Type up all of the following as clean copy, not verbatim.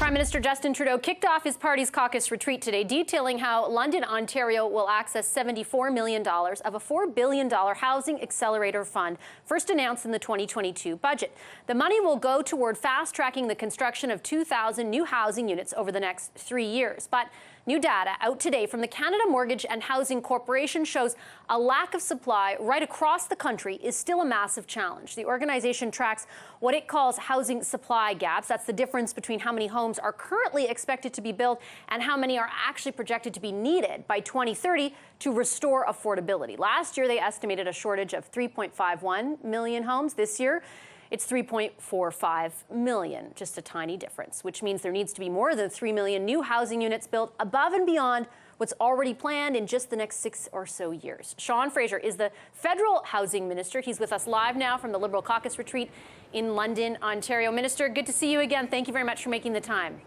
Prime Minister Justin Trudeau kicked off his party's caucus retreat today, detailing how London, Ontario will access $74 million of a $4 billion housing accelerator fund, first announced in the 2022 budget. The money will go toward fast-tracking the construction of 2,000 new housing units over the next 3 years. But new data out today from the Canada Mortgage and Housing Corporation shows a lack of supply right across the country is still a massive challenge. The organization tracks what it calls housing supply gaps. That's the difference between how many homes are currently expected to be built and how many are actually projected to be needed by 2030 to restore affordability. Last year, they estimated a shortage of 3.51 million homes. This year, it's 3.45 million, just a tiny difference, which means there needs to be more than 3 million new housing units built above and beyond what's already planned in just the next 6 or so years. Sean Fraser is the federal housing minister. He's with us live now from the Liberal caucus retreat in London, Ontario. Minister, good to see you again. Thank you very much for making the time.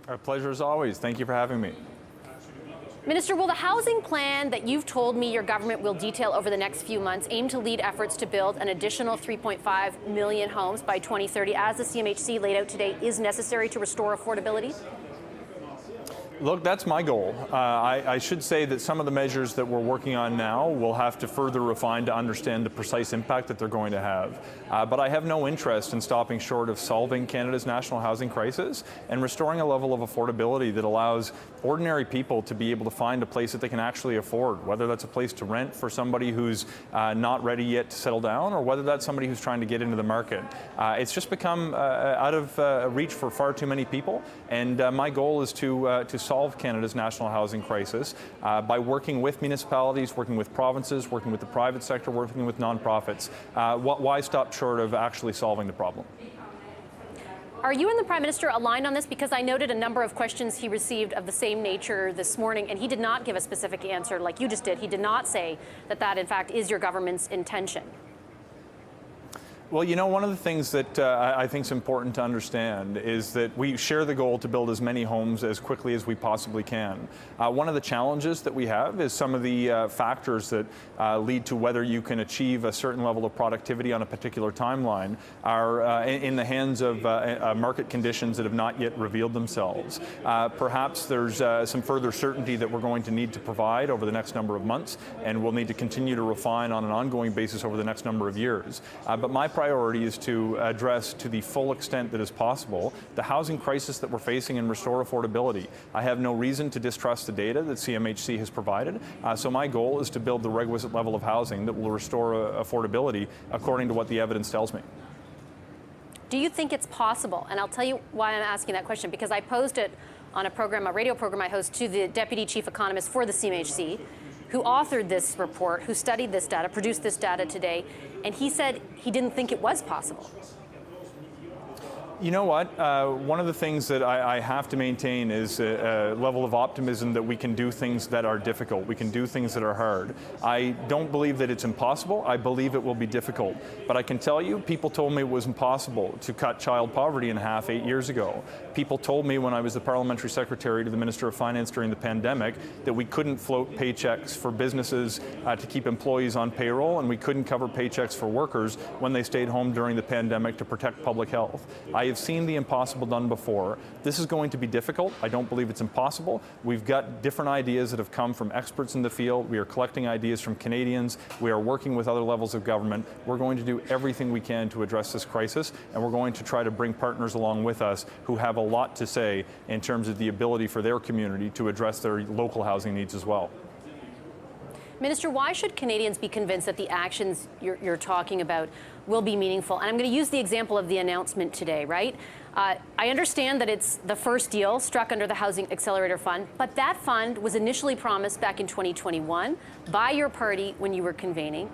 Our pleasure as always. Thank you for having me. Minister, will the housing plan that you've told me your government will detail over the next few months aim to lead efforts to build an additional 3.5 million homes by 2030, as the CMHC laid out today, is necessary to restore affordability? Look, that's my goal. I should say that some of the measures that we're working on now will have to further refine to understand the precise impact that they're going to have. But I have no interest in stopping short of solving Canada's national housing crisis and restoring a level of affordability that allows ordinary people to be able to find a place that they can actually afford, whether that's a place to rent for somebody who's not ready yet to settle down, or whether that's somebody who's trying to get into the market. It's just become out of reach for far too many people, and my goal is to solve Canada's national housing crisis by working with municipalities, working with provinces, working with the private sector, working with nonprofits. Why stop short of actually solving the problem? Are you and the Prime Minister aligned on this? Because I noted a number of questions he received of the same nature this morning, and he did not give a specific answer like you just did. He did not say that that, in fact, is your government's intention. Well, you know, one of the things that I think is important to understand is that we share the goal to build as many homes as quickly as we possibly can. One of the challenges that we have is some of the factors that lead to whether you can achieve a certain level of productivity on a particular timeline are in the hands of market conditions that have not yet revealed themselves. Perhaps there's some further certainty that we're going to need to provide over the next number of months, and we'll need to continue to refine on an ongoing basis over the next number of years. But my priority is to address to the full extent that is possible the housing crisis that we're facing and restore affordability. I have no reason to distrust the data that CMHC has provided, so my goal is to build the requisite level of housing that will restore affordability according to what the evidence tells me. Do you think it's possible? And I'll tell you why I'm asking that question, because I posed it on a radio program I host, to the Deputy Chief Economist for the CMHC, who authored this report, who studied this data, produced this data today, and he said he didn't think it was possible. You know what? One of the things that I have to maintain is a level of optimism that we can do things that are difficult. We can do things that are hard. I don't believe that it's impossible. I believe it will be difficult. But I can tell you, people told me it was impossible to cut child poverty in half 8 years ago. People told me when I was the parliamentary secretary to the Minister of Finance during the pandemic that we couldn't float paychecks for businesses to keep employees on payroll, and we couldn't cover paychecks for workers when they stayed home during the pandemic to protect public health. I have seen the impossible done before. This is going to be difficult. I don't believe it's impossible. We've got different ideas that have come from experts in the field. We are collecting ideas from Canadians. We are working with other levels of government. We're going to do everything we can to address this crisis, and we're going to try to bring partners along with us who have a lot to say in terms of the ability for their community to address their local housing needs as well. Minister, why should Canadians be convinced that the actions you're talking about will be meaningful? And I'm going to use the example of the announcement today, right? I understand that it's the first deal struck under the Housing Accelerator Fund, but that fund was initially promised back in 2021 by your party when you were campaigning.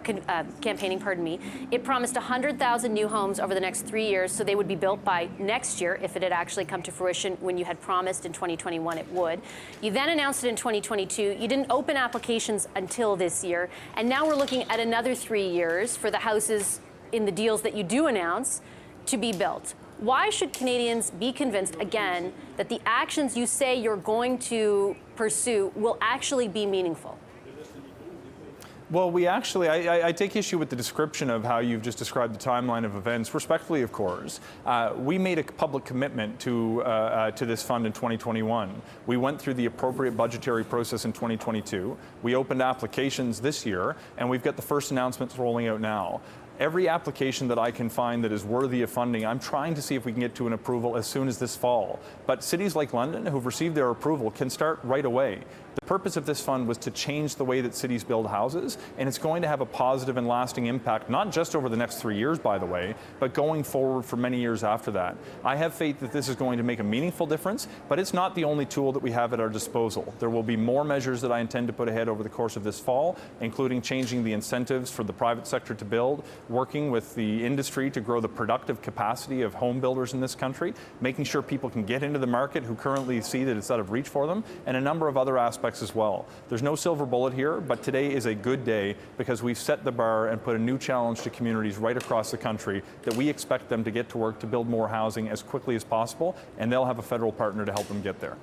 It promised 100,000 new homes over the next 3 years, so they would be built by next year if it had actually come to fruition when you had promised in 2021 it would. You then announced it in 2022. You didn't open applications until this year, and now we're looking at another 3 years for the houses in the deals that you do announce to be built. Why should Canadians be convinced, again, that the actions you say you're going to pursue will actually be meaningful? Well, I take issue with the description of how you've just described the timeline of events. Respectfully, of course, we made a public commitment to this fund in 2021. We went through the appropriate budgetary process in 2022. We opened applications this year, and we've got the first announcements rolling out now. Every application that I can find that is worthy of funding, I'm trying to see if we can get to an approval as soon as this fall. But cities like London, who've received their approval, can start right away. The purpose of this fund was to change the way that cities build houses, and it's going to have a positive and lasting impact, not just over the next 3 years, by the way, but going forward for many years after that. I have faith that this is going to make a meaningful difference, but it's not the only tool that we have at our disposal. There will be more measures that I intend to put ahead over the course of this fall, including changing the incentives for the private sector to build, working with the industry to grow the productive capacity of home builders in this country, making sure people can get into the market who currently see that it's out of reach for them, and a number of other aspects as well. There's no silver bullet here, but today is a good day because we've set the bar and put a new challenge to communities right across the country that we expect them to get to work to build more housing as quickly as possible, and they'll have a federal partner to help them get there.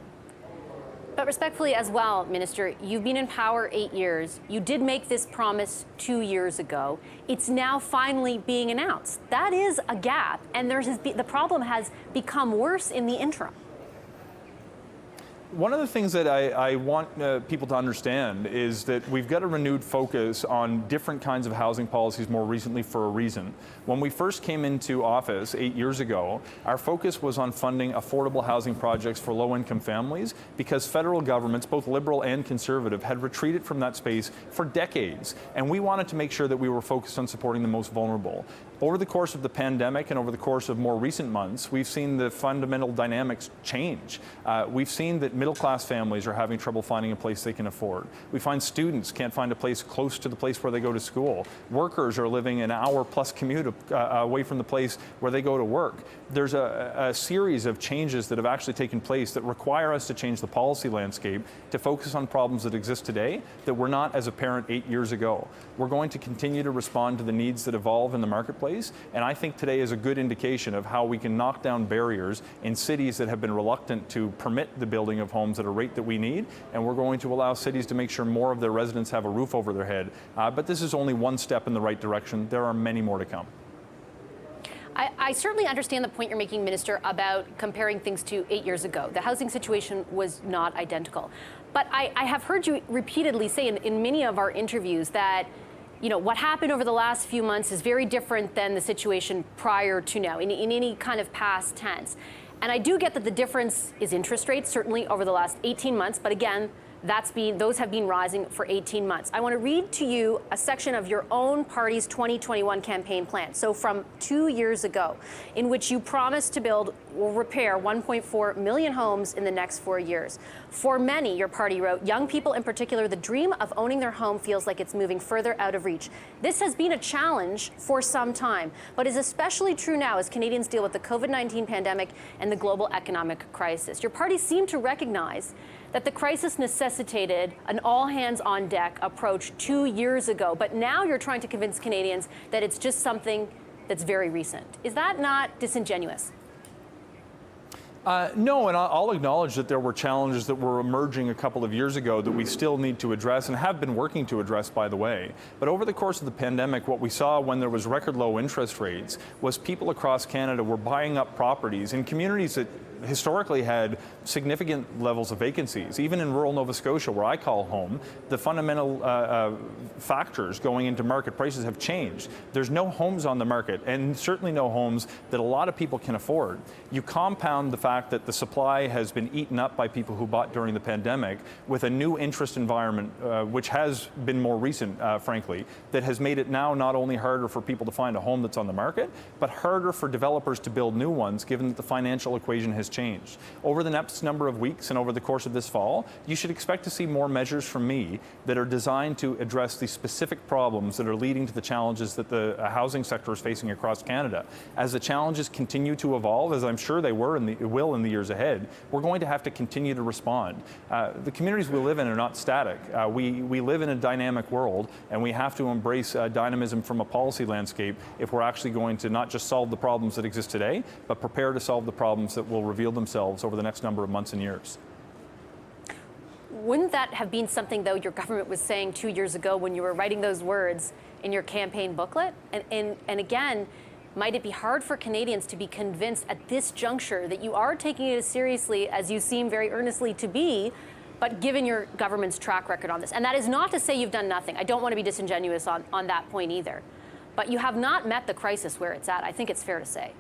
But respectfully as well, Minister, you've been in power 8 years. You did make this promise 2 years ago. It's now finally being announced. That is a gap, and the problem has become worse in the interim. One of the things that I want people to understand is that we've got a renewed focus on different kinds of housing policies more recently for a reason. When we first came into office 8 years ago, our focus was on funding affordable housing projects for low-income families because federal governments, both liberal and conservative, had retreated from that space for decades. And we wanted to make sure that we were focused on supporting the most vulnerable. Over the course of the pandemic and over the course of more recent months, we've seen the fundamental dynamics change. We've seen that middle-class families are having trouble finding a place they can afford. We find students can't find a place close to the place where they go to school. Workers are living an hour-plus commute away from the place where they go to work. There's a series of changes that have actually taken place that require us to change the policy landscape to focus on problems that exist today that were not as apparent 8 years ago. We're going to continue to respond to the needs that evolve in the marketplace, and I think today is a good indication of how we can knock down barriers in cities that have been reluctant to permit the building of homes at a rate that we need, and we're going to allow cities to make sure more of their residents have a roof over their head. But this is only one step in the right direction. There are many more to come. I certainly understand the point you're making, Minister, about comparing things to 8 years ago. The housing situation was not identical. But I have heard you repeatedly say in many of our interviews that what happened over the last few months is very different than the situation prior to now, in any kind of past tense. And I do get that the difference is interest rates, certainly over the last 18 months. But again, those have been rising for 18 months. I want to read to you a section of your own party's 2021 campaign plan. So from 2 years ago, in which you promised to build or repair 1.4 million homes in the next 4 years. For many, your party wrote, young people in particular, the dream of owning their home feels like it's moving further out of reach. This has been a challenge for some time, but is especially true now as Canadians deal with the COVID-19 pandemic and the global economic crisis. Your party seemed to recognize that the crisis necessitated an all-hands-on-deck approach 2 years ago, but now you're trying to convince Canadians that it's just something that's very recent. Is that not disingenuous? No, and I'll acknowledge that there were challenges that were emerging a couple of years ago that we still need to address and have been working to address, by the way. But over the course of the pandemic, what we saw when there was record low interest rates was people across Canada were buying up properties in communities that historically had significant levels of vacancies. Even in rural Nova Scotia, where I call home, the fundamental factors going into market prices have changed. There's no homes on the market, and certainly no homes that a lot of people can afford. You compound the fact that the supply has been eaten up by people who bought during the pandemic with a new interest environment, which has been more recent, frankly, that has made it now not only harder for people to find a home that's on the market, but harder for developers to build new ones, given that the financial equation has changed. Over the next number of weeks and over the course of this fall, you should expect to see more measures from me that are designed to address the specific problems that are leading to the challenges that the housing sector is facing across Canada. As the challenges continue to evolve, as I'm sure they will in the years ahead, we're going to have to continue to respond. The communities we live in are not static. We live in a dynamic world, and we have to embrace dynamism from a policy landscape if we're actually going to not just solve the problems that exist today, but prepare to solve the problems that will reveal themselves over the next number of months and years. Wouldn't that have been something, though, your government was saying 2 years ago when you were writing those words in your campaign booklet? And again, might it be hard for Canadians to be convinced at this juncture that you are taking it as seriously as you seem very earnestly to be, but given your government's track record on this? And that is not to say you've done nothing. I don't want to be disingenuous on that point either. But you have not met the crisis where it's at. I think it's fair to say.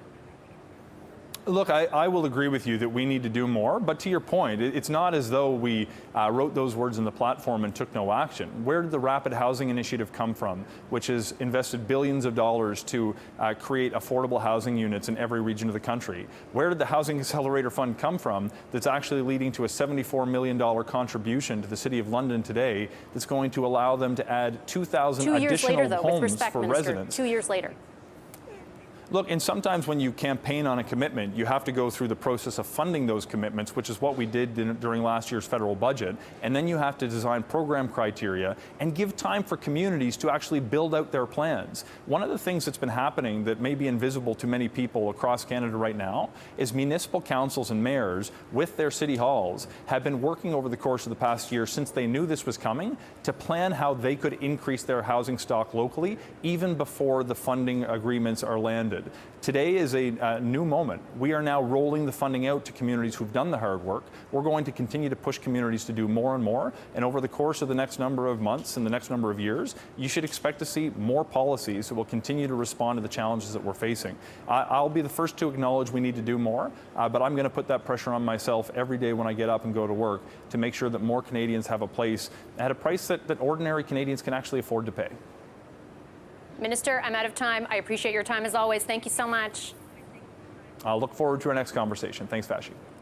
Look, I will agree with you that we need to do more, but to your point, it's not as though we wrote those words in the platform and took no action. Where did the Rapid Housing Initiative come from, which has invested billions of dollars to create affordable housing units in every region of the country? Where did the Housing Accelerator Fund come from that's actually leading to a $74 million contribution to the City of London today that's going to allow them to add 2,000 additional homes for residents? 2 years later. Look, and sometimes when you campaign on a commitment, you have to go through the process of funding those commitments, which is what we did during last year's federal budget. And then you have to design program criteria and give time for communities to actually build out their plans. One of the things that's been happening that may be invisible to many people across Canada right now is municipal councils and mayors with their city halls have been working over the course of the past year since they knew this was coming to plan how they could increase their housing stock locally even before the funding agreements are landed. Today is a new moment. We are now rolling the funding out to communities who've done the hard work. We're going to continue to push communities to do more and more. And over the course of the next number of months and the next number of years, you should expect to see more policies that will continue to respond to the challenges that we're facing. I'll be the first to acknowledge we need to do more, but I'm going to put that pressure on myself every day when I get up and go to work to make sure that more Canadians have a place at a price that ordinary Canadians can actually afford to pay. Minister, I'm out of time. I appreciate your time as always. Thank you so much. I'll look forward to our next conversation. Thanks, Vassy.